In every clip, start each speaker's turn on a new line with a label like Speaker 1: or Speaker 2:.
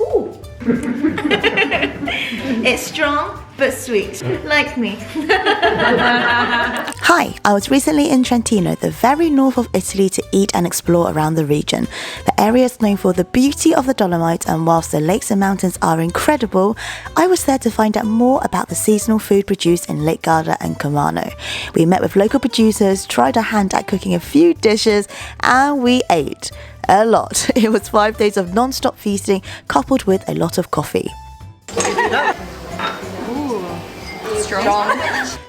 Speaker 1: Ooh. It's strong but sweet, like me.
Speaker 2: Hi, I was recently in Trentino, the very north of Italy, to eat and explore around the region. The area is known for the beauty of the Dolomites, and whilst the lakes and mountains are incredible, I was there to find out more about the seasonal food produced in Lake Garda and Comano. We met with local producers, tried our hand at cooking a few dishes, and we ate a lot. It was 5 days of non-stop feasting coupled with a lot of coffee.
Speaker 1: Strong.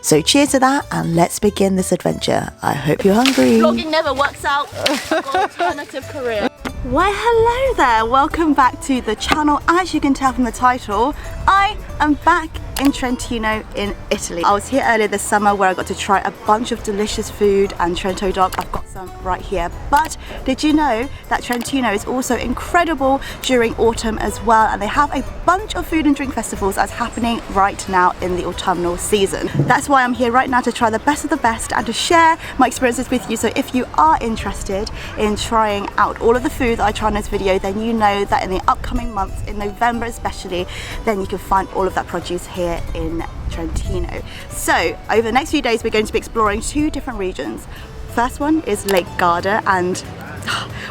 Speaker 2: So cheers to that, and let's begin this adventure. I hope you're hungry.
Speaker 1: Vlogging never works out. Got alternative career.
Speaker 3: Why hello there, welcome back to the channel. As you can tell from the title, I am back in Trentino in Italy. I was here earlier this summer where I got to try a bunch of delicious food and Trento doc. I've got some right here. But did you know that Trentino is also incredible during autumn as well, and they have a bunch of food and drink festivals that's happening right now in the autumnal season. That's why I'm here right now, to try the best of the best and to share my experiences with you. So if you are interested in trying out all of the food that I try in this video, then you know that in the upcoming months, in November especially, then you can find all of that produce here in Trentino. So over the next few days we're going to be exploring 2 different regions. First one is Lake Garda, and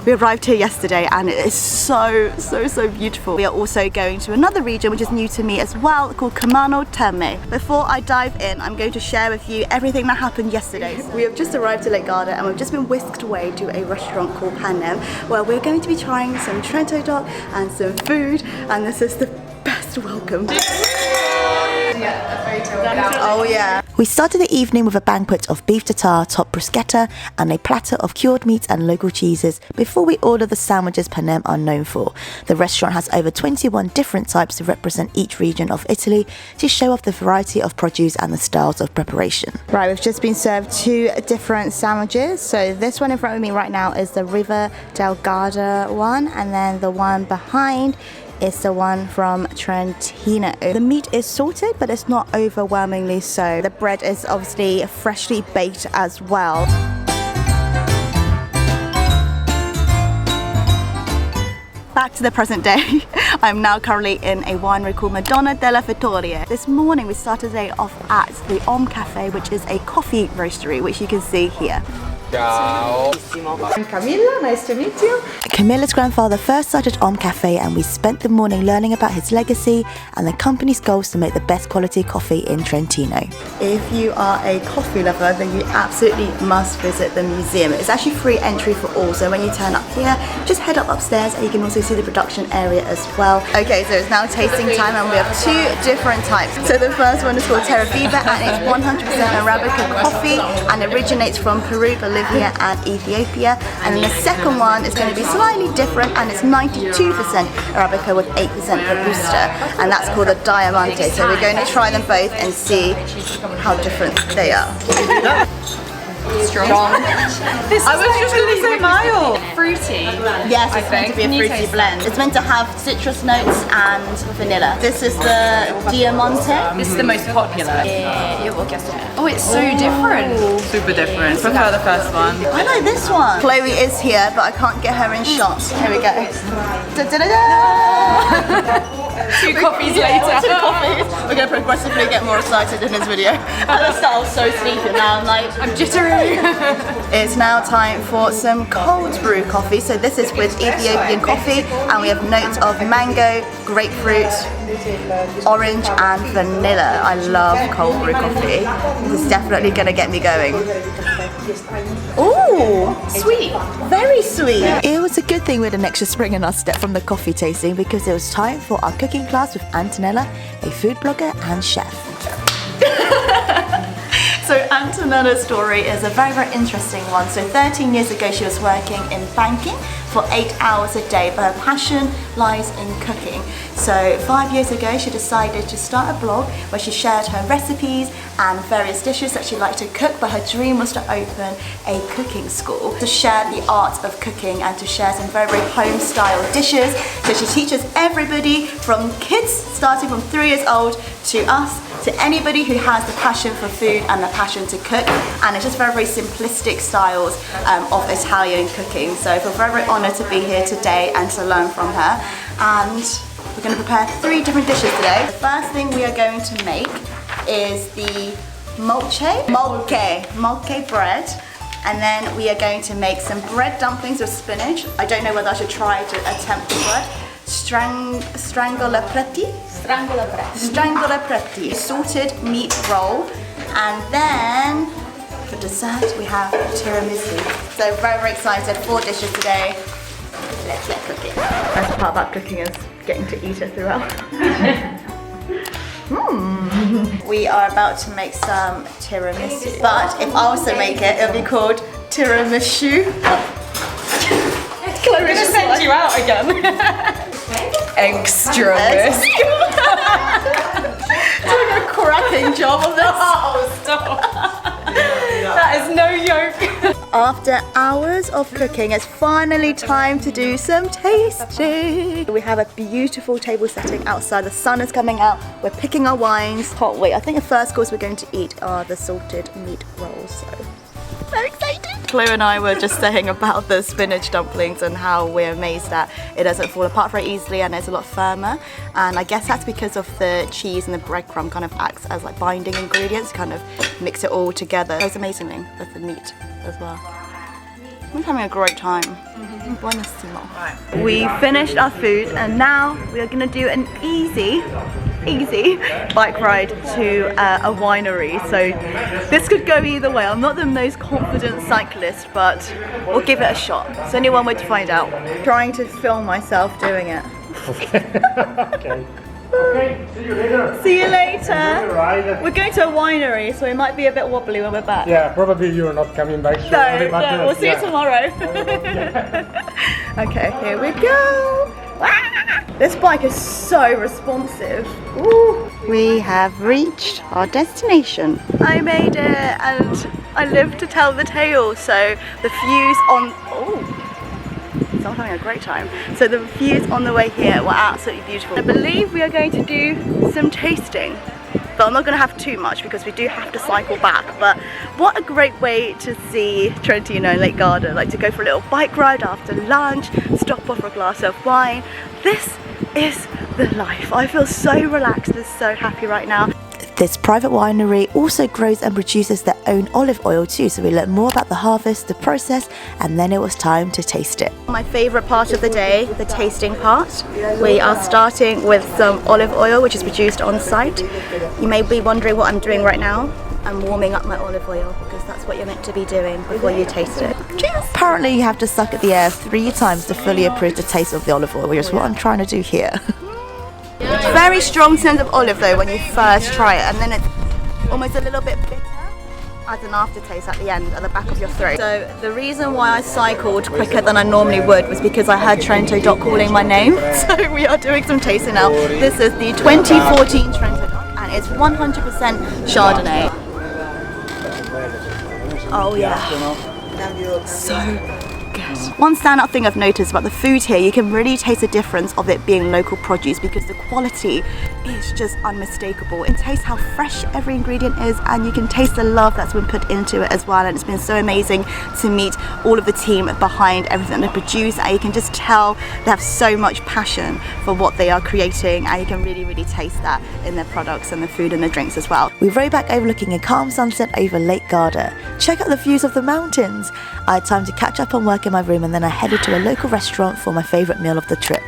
Speaker 3: we arrived here yesterday and it is so beautiful. We are also going to another region which is new to me as well, called Comano, Terme. Before I dive in, I'm going to share with you everything that happened yesterday. We have just arrived to Lake Garda and we've just been whisked away to a restaurant called Terme, where we're going to be trying some Trento doc and some food, and this is the best welcome. Oh yeah.
Speaker 2: We started the evening with a banquet of beef tartare, top bruschetta, and a platter of cured meats and local cheeses before we order the sandwiches Panem are known for. The restaurant has over 21 different types to represent each region of Italy, to show off the variety of produce and the styles of preparation.
Speaker 3: Right, we've just been served 2 different sandwiches. So this one in front of me right now is the Riva del Garda one, and then the one behind is the one from Trentino. The meat is salted, but it's not overwhelmingly so. The bread is obviously freshly baked as well. Back to the present day. I'm now currently in a winery called Madonna della Vittoria. This morning we started the day off at the Cafe, which is a coffee roastery, which you can see here.
Speaker 4: Ciao.
Speaker 1: I'm Camilla, nice to meet you.
Speaker 2: Camilla's grandfather first started Cafe, and we spent the morning learning about his legacy and the company's goals to make the best quality coffee in Trentino.
Speaker 3: If you are a coffee lover, then you absolutely must visit the museum. It's actually free entry for all, so when you turn up here, just head up upstairs and you can also see the production area as well. Okay, so it's now tasting time and we have 2 different types. So the first one is called Terre Viva, and it's 100% Arabica coffee and originates from Peru, Bolivia and Ethiopia. And then the second one is going to be slightly different, and it's 92% Arabica with 8% Robusta, and that's called a Diamante. So we're going to try them both and see how different they are.
Speaker 1: Strong.
Speaker 5: I was just going to say mild. Fruity.
Speaker 3: Yes, it's meant to be a fruity blend. It's meant to have citrus notes and vanilla. This is the Diamante.
Speaker 5: This is the most popular. Oh, it's so different. Super different. Prefer the first one.
Speaker 3: I like this one. Chloe is here, but I can't get her in shots. Here we go. Da, da, da, da.
Speaker 5: 2 coffees later.
Speaker 3: 2 coffees. We're going to progressively get more excited in this video. At the start I was so sleepy, now I'm like,
Speaker 5: I'm jittery.
Speaker 3: It's now time for some cold brew coffee. So this is with Ethiopian coffee, and we have notes of mango, grapefruit, orange and vanilla. I love cold brew coffee. This is definitely going to get me going. Ooh,
Speaker 5: Sweet.
Speaker 3: very sweet.
Speaker 2: It was a good thing we had an extra spring in our step from the coffee tasting, because it was time for our cooking class with Antonella, a food blogger and chef.
Speaker 3: So Antonella's story is a very interesting one. So 13 years ago she was working in banking for 8 hours a day, but her passion lies in cooking. So 5 years ago she decided to start a blog where she shared her recipes and various dishes that she liked to cook, but her dream was to open a cooking school to share the art of cooking and to share some very home style dishes. So she teaches everybody from kids starting from 3 years old to us, to anybody who has the passion for food and the passion to cook, and it's just very simplistic styles of Italian cooking. So I feel very honoured to be here today and to learn from her. And We're going to prepare 3 different dishes today. The first thing we are going to make is the molke bread. And then we are going to make some bread dumplings with spinach. I don't know whether I should try to attempt the word. Strangolapreti. Salted meat roll. And then for dessert we have tiramisu. So very, very excited. 4 dishes today. Let's get cooking. Best part about cooking is getting to eat it throughout. We are about to make some tiramisu. But if I was to make it, it would be called tiramisu.
Speaker 5: We're gonna send you out again. Extra risk.
Speaker 3: Doing a cracking job of this.
Speaker 5: Oh, stop. That is no joke.
Speaker 3: After hours of cooking, it's finally time to do some tasting. We have a beautiful table setting outside. The sun is coming out. We're picking our wines. Can't wait. I think the first course we're going to eat are the salted meat rolls. So very excited. Chloe and I were just saying about the spinach dumplings and how we're amazed that it doesn't fall apart very easily and it's a lot firmer. And I guess that's because of the cheese and the breadcrumb kind of acts as like binding ingredients, kind of mix it all together. It goes amazingly with the meat as well. We're having a great time. Buonissimo. Right. We finished our food and now we are going to do an easy bike ride to a winery. So this could go either way. I'm not the most confident cyclist, but we'll give it a shot. It's only one way to find out. Trying to film myself doing it.
Speaker 4: Okay. Okay, see you later.
Speaker 3: See you later.
Speaker 4: Right.
Speaker 3: We're going to a winery, so it might be a bit wobbly when we're back.
Speaker 4: Yeah, probably you're not coming back.
Speaker 3: No, we'll see you tomorrow. Okay, here we go. This bike is so responsive. Ooh. We have reached our destination. I made it and I live to tell the tale. So the views on... So I'm having a great time. So the views on the way here were absolutely beautiful. I believe we are going to do some tasting. But I'm not going to have too much because we do have to cycle back. But what a great way to see Trentino and Lake Garda, like to go for a little bike ride after lunch, stop off for a glass of wine. This is the life. I feel so relaxed and so happy right now.
Speaker 2: This private winery also grows and produces their own olive oil too, so we learned more about the harvest, the process, and then it was time to taste it.
Speaker 3: My favourite part of the day, the tasting part. We are starting with some olive oil which is produced on site. You may be wondering what I'm doing right now. I'm warming up my olive oil because that's what you're meant to be doing before you taste it. Cheers!
Speaker 2: Apparently you have to suck at the air 3 times to fully appreciate the taste of the olive oil, which is what I'm trying to do here.
Speaker 3: Very strong sense of olive though when you first try it, and then it's almost a little bit bitter as an aftertaste at the end, at the back of your throat. So the reason why I cycled quicker than I normally would was because I heard Trento Doc calling my name. So we are doing some tasting now. This is the 2014 Trento Doc and it's 100% Chardonnay. Oh yeah, so good. One standout thing I've noticed about the food here, you can really taste the difference of it being local produce because the quality is just unmistakable. It tastes how fresh every ingredient is and you can taste the love that's been put into it as well, and it's been so amazing to meet all of the team behind everything they produce, and you can just tell they have so much passion for what they are creating, and you can really, really taste that in their products and the food and the drinks as well.
Speaker 2: We rode back overlooking a calm sunset over Lake Garda. Check out the views of the mountains. I had time to catch up on work in my room and then I headed to a local restaurant for my favourite meal of the trip.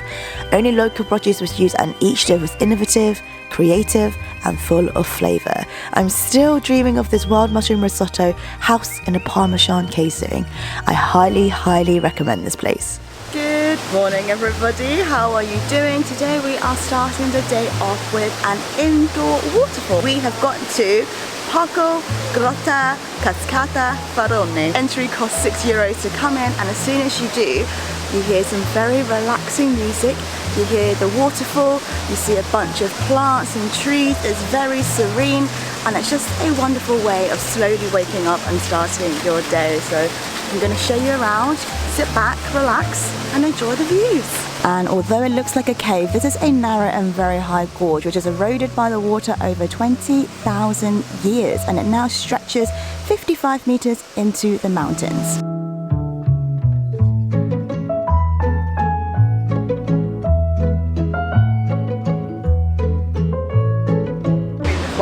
Speaker 2: Only local produce was used and each dish was innovative, creative and full of flavour. I'm still dreaming of this wild mushroom risotto housed in a Parmesan casing. I highly, highly recommend this place.
Speaker 3: Good morning everybody, how are you doing? Today we are starting the day off with an indoor waterfall. We have gotten to Parco Grotta Cascata Farone. Entry costs €6 to come in, and as soon as you do, you hear some very relaxing music. You hear the waterfall, you see a bunch of plants and trees. It's very serene and it's just a wonderful way of slowly waking up and starting your day. So I'm going to show you around, sit back, relax and enjoy the views.
Speaker 2: And although it looks like a cave, this is a narrow and very high gorge which is eroded by the water over 20,000 years, and it now stretches 55 meters into the mountains.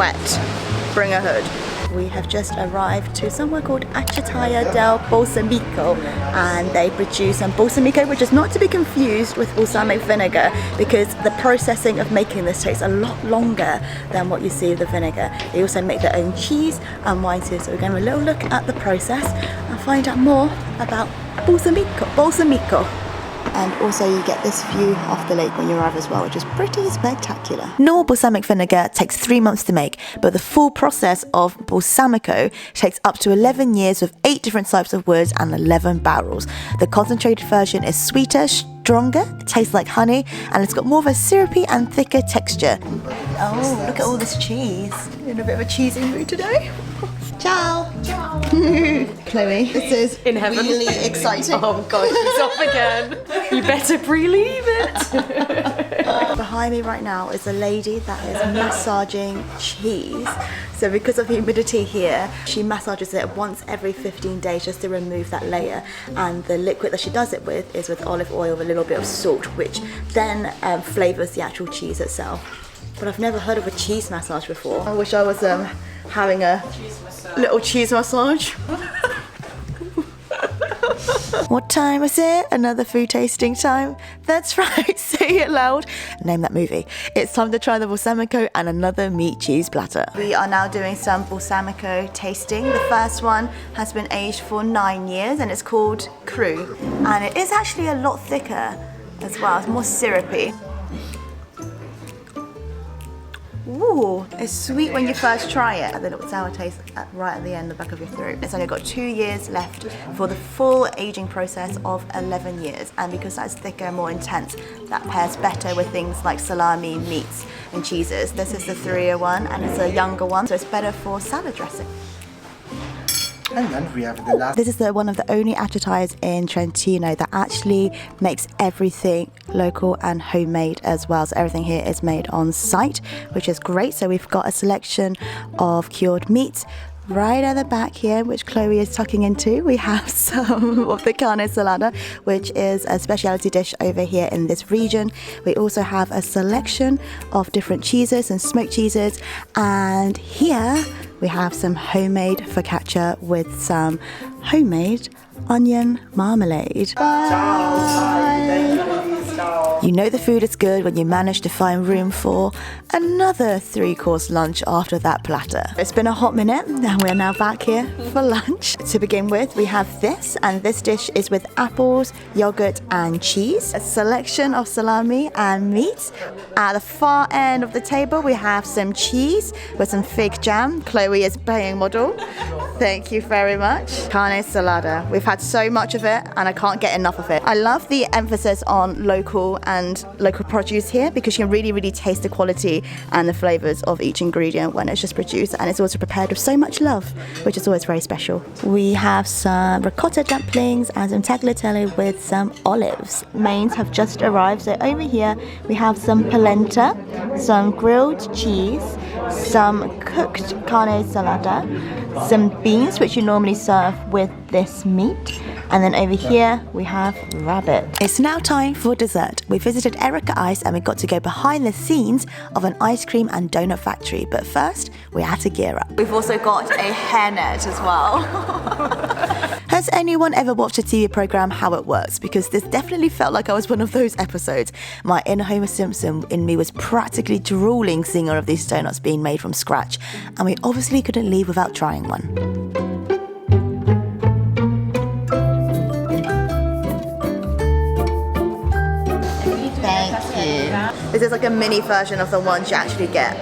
Speaker 3: wet. Bring a hood. We have just arrived to somewhere called Acciaieria del Balsamico, and they produce some balsamico, which is not to be confused with balsamic vinegar, because the processing of making this takes a lot longer than what you see with the vinegar. They also make their own cheese and wine too, so we're going to have a little look at the process and find out more about balsamico. And also you get this view of the lake when you arrive as well, which is pretty spectacular. Normal balsamic vinegar takes 3 months to make, but the full process of balsamico takes up to 11 years with 8 different types of woods and 11 barrels. The concentrated version is sweeter, stronger, it tastes like honey, and it's got more of a syrupy and thicker texture. Oh, look at all this cheese. You're in a bit of a cheesy mood today. Ciao. Ciao. Chloe, this is
Speaker 1: In heaven.
Speaker 3: really exciting.
Speaker 1: Oh God, she's off again. You better pre-leave it.
Speaker 3: Behind me right now is a lady that is massaging cheese. So because of humidity here, she massages it once every 15 days just to remove that layer. And the liquid that she does it with is with olive oil with a little bit of salt, which then flavours the actual cheese itself. But I've never heard of a cheese massage before. I wish I was having a little cheese massage. What time is it? Another food tasting time? That's right, say it loud. Name that movie. It's time to try the balsamico and another meat cheese platter. We are now doing some balsamico tasting. The first one has been aged for 9 years and it's called Cru. And it is actually a lot thicker as well, it's more syrupy. Ooh, it's sweet when you first try it. The little sour taste right at the end, the back of your throat. It's only got 2 years left for the full aging process of 11 years. And because that's thicker and more intense, that pairs better with things like salami, meats and cheeses. This is the 3-year one and it's a younger one, so it's better for salad dressing.
Speaker 6: And then we have the last.
Speaker 2: This is one of the only acciaias in Trentino that actually makes everything local and homemade as well. So everything here is made on site, which is great. So we've got a selection of cured meats. Right at the back here, which Chloe is tucking into, we have some of the carne salada, which is a specialty dish over here in this region. We also have a selection of different cheeses and smoked cheeses, and here we have some homemade focaccia with some homemade onion marmalade. You know the food is good when you manage to find room for another 3-course lunch after that platter. It's been a hot minute and we're now back here for lunch. To begin with, we have this, and this dish is with apples, yogurt and cheese. A selection of salami and meat. At the far end of the table, we have some cheese with some fig jam. Chloe is playing model. Thank you very much. Carne salada. We've had so much of it and I can't get enough of it. I love the emphasis on local produce here, because you can really taste the quality and the flavors of each ingredient when it's just produced, and it's also prepared with so much love, which is always very special. We have some ricotta dumplings and some tagliatelle with some olives. Mains have just arrived, so over here we have some polenta, some grilled cheese, some cooked carne salada, some beans which you normally serve with this meat, and then over here we have rabbit. It's now time for dessert. We visited Erica Ice and we got to go behind the scenes of an ice cream and donut factory, but first we had to gear up. We've also got a hairnet as well. Has anyone ever watched a TV program How It Works? Because this definitely felt like I was one of those episodes. My inner Homer Simpson in me was practically drooling seeing all of these donuts being made from scratch, and we obviously couldn't leave without trying one. This is like a mini version of the ones you actually get.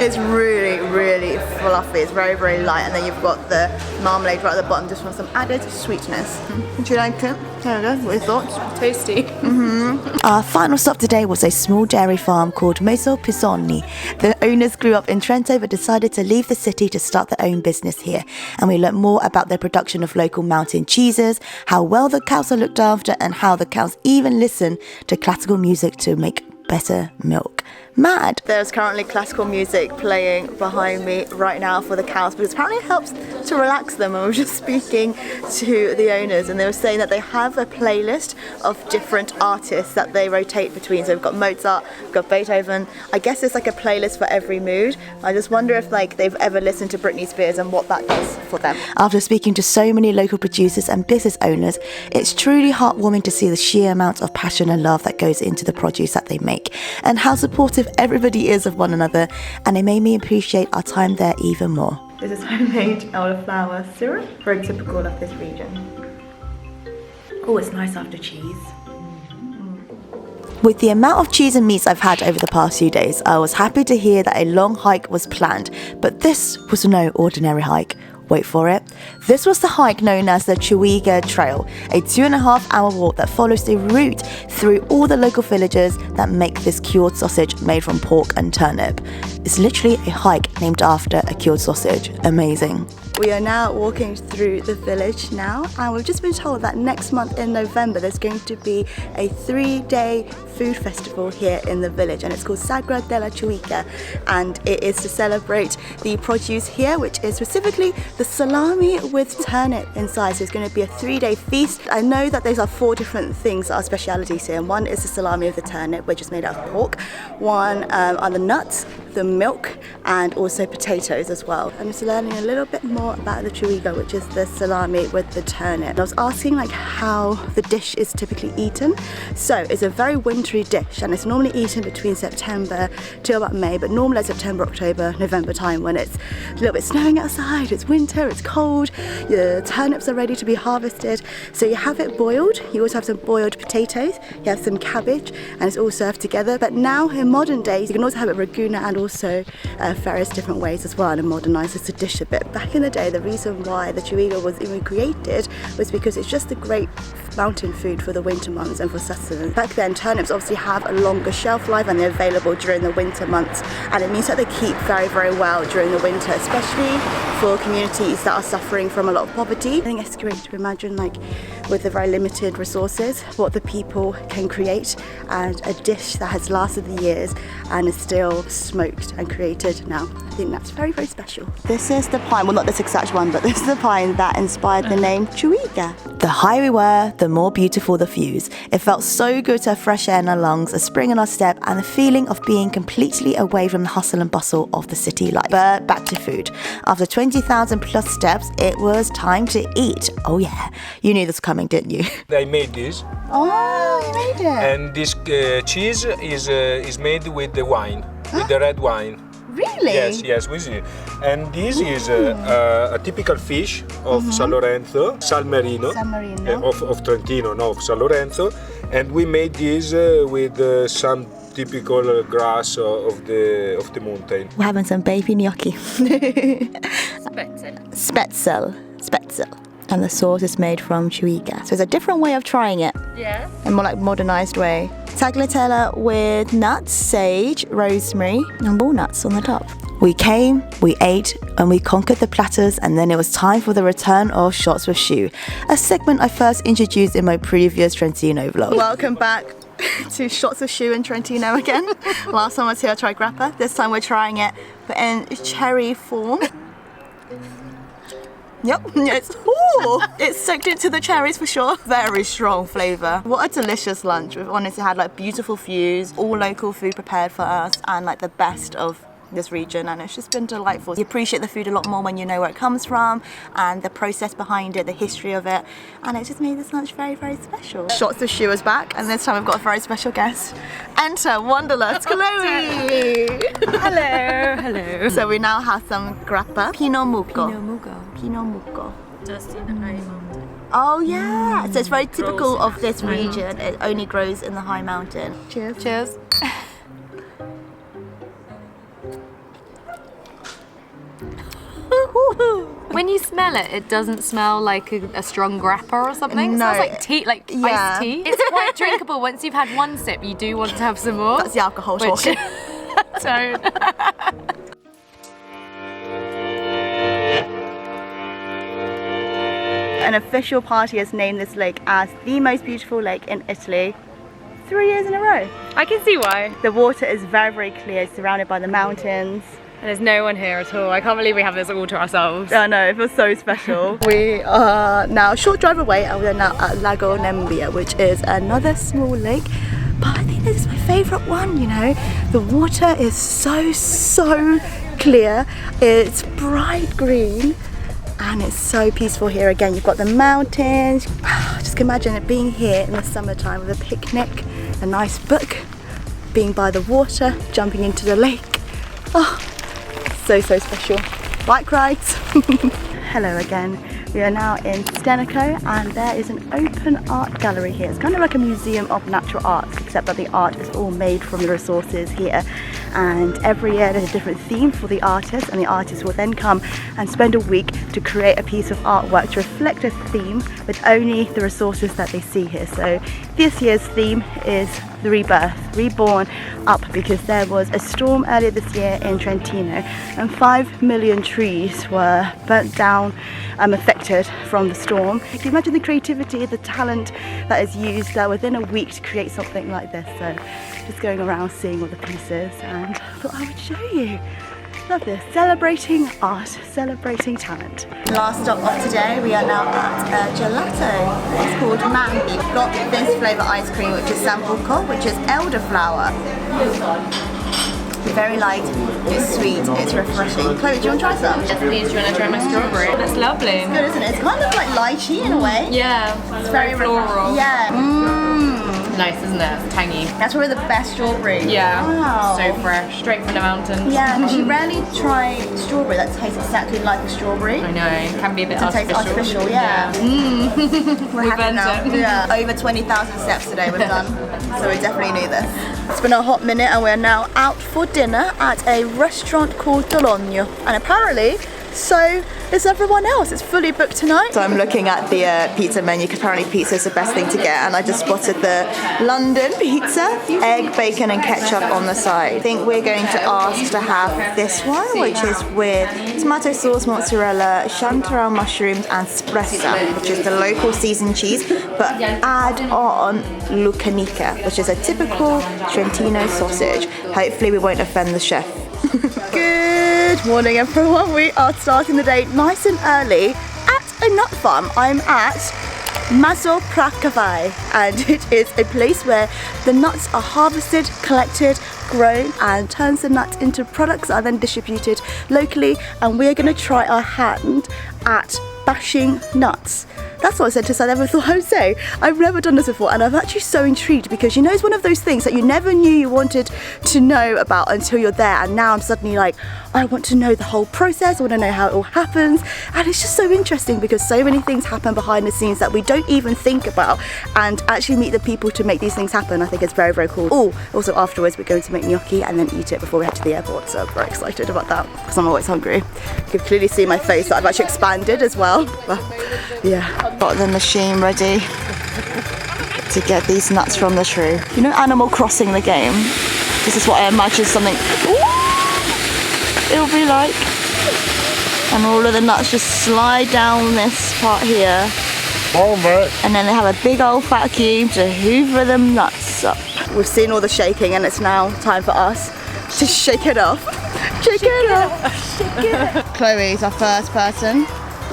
Speaker 2: It's really fluffy. It's very light, and then you've got the marmalade right at the bottom just for some added sweetness. Do you like it? There we go. What are your thoughts?
Speaker 1: Tasty.
Speaker 2: Our final stop today was a small dairy farm called Meso Pisoni. The owners grew up in Trento but decided to leave the city to start their own business here. And we learnt more about their production of local mountain cheeses, how well the cows are looked after, and how the cows even listen to classical music to make better milk. Mad.
Speaker 3: There's currently classical music playing behind me right now for the cows because apparently it helps to relax them. And we were just speaking to the owners and they were saying that they have a playlist of different artists that they rotate between. So we've got Mozart, we've got Beethoven. I guess it's like a playlist for every mood. I just wonder if like they've ever listened to Britney Spears and what that does for them.
Speaker 2: After speaking to so many local producers and business owners, it's truly heartwarming to see the sheer amount of passion and love that goes into the produce that they make and how supportive everybody is of one another, and it made me appreciate our time there even more.
Speaker 3: This is homemade elderflower syrup, very typical of this region. Oh, it's nice after cheese.
Speaker 2: With the amount of cheese and meats I've had over the past few days, I was happy to hear that a long hike was planned, but this was no ordinary hike. Wait for it. This was the hike known as the Ciuiga Trail, a 2.5-hour walk that follows the route through all the local villages that make this cured sausage made from pork and turnip. It's literally a hike named after a cured sausage. Amazing.
Speaker 3: We are now walking through the village now, and we've just been told that next month in November there's going to be a 3-day food festival here in the village, and it's called Sagra della Ciuiga, and it is to celebrate the produce here, which is specifically the salami with turnip inside. So it's going to be a 3-day feast. I know that these are 4 different things that are specialities here, and one is the salami with the turnip, which is made out of pork. One are the nuts, the milk, and also potatoes as well. I'm just learning a little bit more about the ciuiga, which is the salami with the turnip. I was asking like how the dish is typically eaten. So it's a very wintry dish, and it's normally eaten between September to about May, but normally September, October, November time when it's a little bit snowing outside, it's winter, it's cold, the turnips are ready to be harvested. So you have it boiled, you also have some boiled potatoes, you have some cabbage, and it's all served together. But now in modern days you can also have it raguna and also various different ways as well, and it modernises the dish a bit. Back in the day, the reason why the ciuiga was even created was because it's just a great mountain food for the winter months and for sustenance. Back then, turnips obviously have a longer shelf life and they're available during the winter months, and it means that they keep very, very well during the winter, especially for communities that are suffering from a lot of poverty. I think it's great to imagine, like, with the very limited resources, what the people can create, and a dish that has lasted the years and is still smoked and created now. I think that's very, very special. This is the pine, well, not this exact one, but this is the pine that inspired the name ciuiga.
Speaker 2: The higher we were, the more beautiful the views. It felt so good to have fresh air in our lungs, a spring in our step, and the feeling of being completely away from the hustle and bustle of the city life. But back to food. After 20,000 plus steps, it was time to eat. Oh yeah, you knew this was coming, didn't you?
Speaker 7: I made this,
Speaker 3: Oh, you made it!
Speaker 7: and this cheese is made with the wine, with the red wine.
Speaker 3: Really?
Speaker 7: Yes, we see. And this is a typical fish of San Lorenzo, San Marino, of Trentino, no, of San Lorenzo, and we made this with some typical grass of the mountain.
Speaker 2: We're having some baby gnocchi.
Speaker 1: Spetzel.
Speaker 2: Spetzel. And the sauce is made from ciuiga. So it's a different way of trying it.
Speaker 1: Yeah.
Speaker 2: A more like modernized way. Tagliatella with nuts, sage, rosemary, and walnuts on the top. We came, we ate, and we conquered the platters, and then it was time for the return of Shots with Choux, a segment I first introduced in my previous Trentino vlog.
Speaker 3: Welcome back to Shots of Choux in Trentino again. Last time I was here I tried grappa. This time we're trying it but in cherry form. Yep, it's soaked into the cherries for sure. Very strong flavour. What a delicious lunch. We've honestly had like beautiful views, all local food prepared for us, and like the best of this region, and it's just been delightful. You appreciate the food a lot more when you know where it comes from and the process behind it, the history of it, and it just made this lunch very, very special. Shots of Choux is back, and this time we've got a very special guest. Enter Wanderlust Chloe!
Speaker 1: Hello.
Speaker 3: So we now have some grappa. Pinot Mucco.
Speaker 1: Pinot Mucco.
Speaker 5: Just in the high mountain.
Speaker 3: Oh yeah, so it's very typical of this region. It only grows in the high mountain. Cheers.
Speaker 1: Cheers. When you smell it, it doesn't smell like a strong grappa or something. It
Speaker 3: No.
Speaker 1: smells like tea, like iced tea. It's quite drinkable. Once you've had one sip, you do want to have some more.
Speaker 3: That's the alcohol
Speaker 1: Which-
Speaker 3: talking.
Speaker 1: Don't.
Speaker 3: An official party has named this lake as the most beautiful lake in Italy. 3 years in a row.
Speaker 1: I can see why.
Speaker 3: The water is very, very clear, surrounded by the mountains.
Speaker 1: And there's no one here at all. I can't believe we have this all to ourselves.
Speaker 3: I know, it feels so special. We are now a short drive away and we're now at Lago Nembia, which is another small lake. But I think this is my favourite one, you know. The water is so clear. It's bright green and it's so peaceful here. Again, you've got the mountains. Just imagine it being here in the summertime with a picnic, a nice book, being by the water, jumping into the lake. Oh, so special. Bike rides. Hello again. We are now in Scenic and there is an open art gallery here. It's kind of like a museum of natural arts, except that the art is all made from the resources here. And every year there's a different theme for the artist, and the artist will then come and spend a week to create a piece of artwork to reflect a theme with only the resources that they see here. So this year's theme is the rebirth, reborn up, because there was a storm earlier this year in Trentino and 5 million trees were burnt down, affected from the storm. Can you imagine the creativity, the talent that is used within a week to create something like this? So just going around seeing all the pieces, and I thought I would show you. Love this, celebrating art, celebrating talent. Last stop of today, we are now at gelato. It's called Mangi. We've got this flavour ice cream, which is sambuco, which is elderflower. Very light, it's sweet, it's refreshing. Chloe, do you want to try some?
Speaker 1: Yes, please. Do you want to try my strawberry? That's lovely.
Speaker 3: It's good, isn't it? It's kind of like lychee in a way.
Speaker 1: Yeah, it's very floral.
Speaker 3: Yeah.
Speaker 1: Nice, isn't it? It's tangy.
Speaker 3: That's probably the best strawberry.
Speaker 1: Yeah.
Speaker 3: Wow.
Speaker 1: So fresh, straight from the mountains.
Speaker 3: Yeah, because you rarely try strawberry that tastes exactly like a strawberry.
Speaker 1: I know, it can be a bit
Speaker 3: It tastes artificial, yeah. We're happy now. Yeah. Over 20,000 steps today we've done, so we definitely knew this. It's been a hot minute and we're now out for dinner at a restaurant called Dologno, and apparently so is everyone else. It's fully booked tonight. So I'm looking at the pizza menu because apparently pizza is the best thing to get, and I just spotted the London pizza, egg, bacon and ketchup on the side. I think we're going to ask to have this one, which is with tomato sauce, mozzarella, chanterelle mushrooms and spressa, which is the local seasoned cheese, but add on lucanica, which is a typical Trentino sausage. Hopefully we won't offend the chef. Good morning everyone, we are starting the day nice and early at a nut farm. I'm at Mazo Prakavai, and it is a place where the nuts are harvested, collected, grown and turns the nuts into products that are then distributed locally, and we're going to try our hand at bashing nuts. That's what I said to I never thought I would say. I've never done this before and I'm actually so intrigued because you know it's one of those things that you never knew you wanted to know about until you're there, and now I'm suddenly like, I want to know the whole process, I want to know how it all happens, and it's just so interesting because so many things happen behind the scenes that we don't even think about, and actually meet the people to make these things happen. I think it's very cool. Oh, also afterwards we're going to make gnocchi and then eat it before we head to the airport, so I'm very excited about that because I'm always hungry. You can clearly see my face that I've actually expanded as well. But, yeah. Got the machine ready to get these nuts from the tree. You know Animal Crossing the game? This is what I imagine something it'll be like. And all of the nuts just slide down this part here. And then they have a big old vacuum to hoover them nuts up. We've seen all the shaking and it's now time for us to shake it off. Shake it off. Shake it off. Chloe's our first person.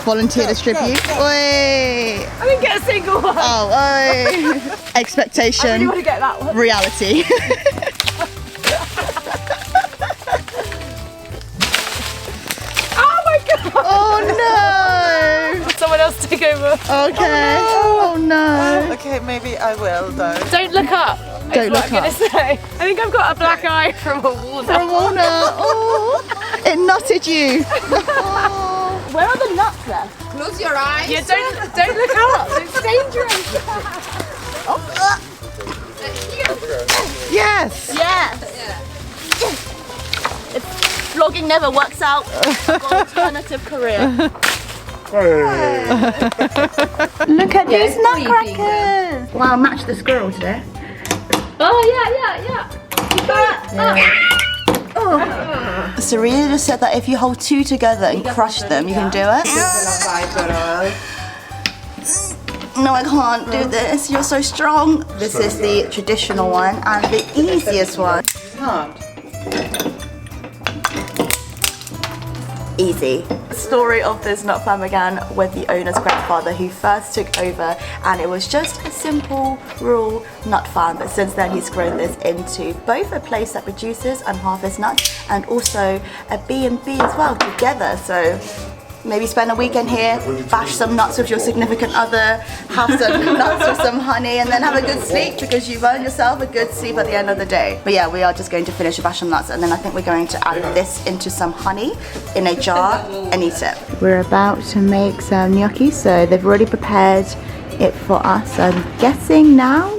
Speaker 3: Volunteer distribute. Oi!
Speaker 1: I didn't get a single one.
Speaker 3: Oh, oi! Expectation.
Speaker 1: I really want to get that one.
Speaker 3: Reality.
Speaker 1: Oh my god!
Speaker 3: Oh no!
Speaker 1: Someone else take over.
Speaker 3: Okay. Oh no.
Speaker 8: Okay, maybe I will though.
Speaker 1: Don't look up.
Speaker 3: Don't look
Speaker 1: I'm gonna say. I think I've got a black eye from a walnut.
Speaker 3: From a walnut. Oh! It nutted you. Oh. Where are the nuts left?
Speaker 5: Close your eyes.
Speaker 1: Yeah, don't look up. It's dangerous.
Speaker 3: Yes.
Speaker 1: Yes.
Speaker 3: If vlogging never works out, I've got an alternative career. Look at these nutcrackers. Wow, match the squirrel today.
Speaker 1: Oh yeah.
Speaker 3: Serena just said that if you hold two together and crush them, you can do it. no, I can't do this. You're so strong. This is the traditional one and the easiest one.
Speaker 5: Hard.
Speaker 3: Easy. The story of this nut farm began with the owner's grandfather who first took over, and it was just a simple rural nut farm, but since then he's grown this into both a place that produces and harvests nuts and also a B&B as well together. So maybe spend a weekend here, bash some nuts with your significant other, have some nuts with some honey, and then have a good sleep because you've earned yourself a good sleep at the end of the day. But yeah, we are just going to finish a bash of nuts, and then I think we're going to add this into some honey in a jar and eat it. We're about to make some gnocchi, so they've already prepared it for us. I'm guessing now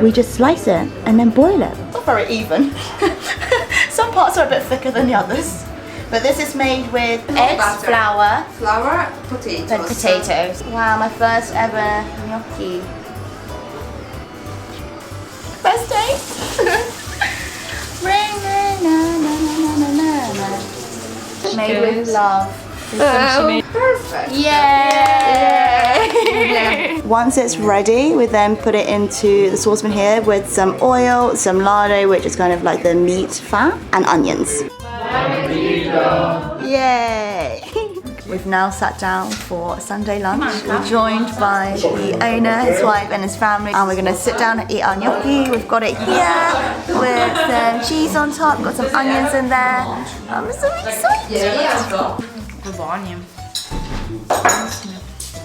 Speaker 3: we just slice it and then boil it. Not very even. Some parts are a bit thicker than the others. But this is made with eggs, flour,
Speaker 5: Potatoes.
Speaker 3: and potatoes. Wow, my first ever gnocchi. First taste. Made with love.
Speaker 5: Perfect.
Speaker 3: Yay! Once it's ready, we then put it into the saucepan here with some oil, some lard, which is kind of like the meat fat, and onions. Yay! We've now sat down for Sunday lunch. We're joined by the owner, his wife and his family, and we're going to sit down and eat our gnocchi. We've got it here with some cheese on top, got some onions in there. I'm so excited!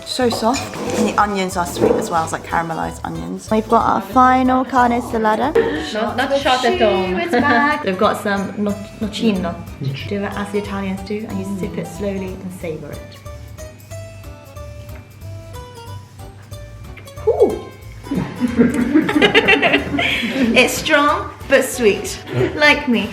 Speaker 3: So soft, and the onions are sweet as well. It's like caramelized onions. We've got our final carne salada.
Speaker 1: Not shot at all.
Speaker 3: It's back. We've got some nocino. Do it as the Italians do, and you sip it slowly and savor it. Ooh. It's strong but sweet, like me.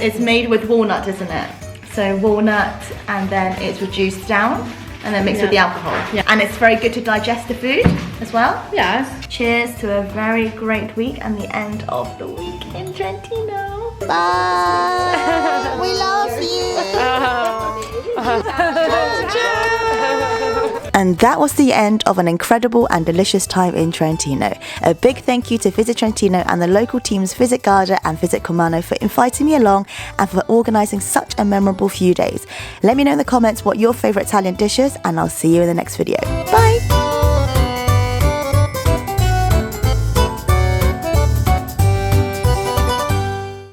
Speaker 3: It's made with walnut, isn't it? So walnut, and then it's reduced down and then mixed with the alcohol.
Speaker 1: Yeah.
Speaker 3: And it's very good to digest the food as well.
Speaker 1: Yes.
Speaker 3: Cheers to a very great week and the end of the week in Trentino. Bye. We love you. And that was the end of an incredible and delicious time in Trentino. A big thank you to Visit Trentino and the local teams Visit Garda and Visit Comano for inviting me along and for organising such a memorable few days. Let me know in the comments what your favourite Italian dish is, and I'll see you in the next video. Bye!